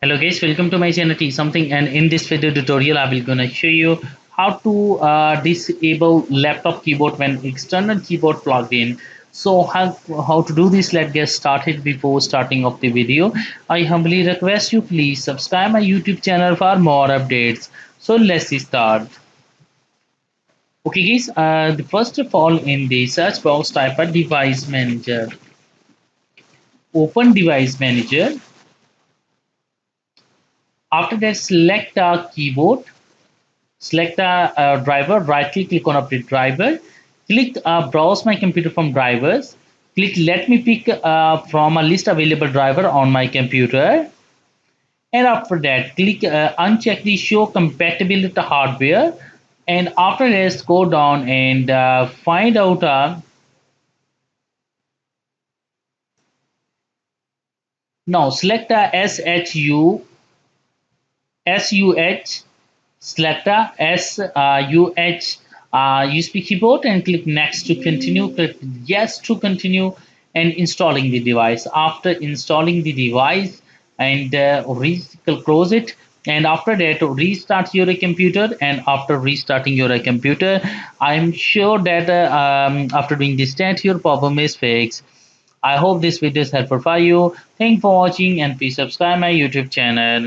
Hello guys, welcome to my channel T something, and in this video tutorial I will gonna show you how to disable laptop keyboard when external keyboard plugged in. So how to do this, let's get started. Before starting of the video, I humbly request you please subscribe my YouTube channel for more updates. So let's start. Okay guys, the first of all, in the search box type a device manager. Open device manager. After that, select a keyboard. Select a driver, right click on update driver, click browse my computer from drivers, click let me pick from a list available driver on my computer, and after that click uncheck the show compatibility hardware, and after this go down and find out now select a SUH, select a SUH USB keyboard and click next to continue, click yes to continue, and installing the device. After installing the device and close it, and after that restart your computer, and after restarting your computer I'm sure that after doing this test your problem is fixed. I hope this video is helpful for you. Thank you for watching and please subscribe my YouTube channel.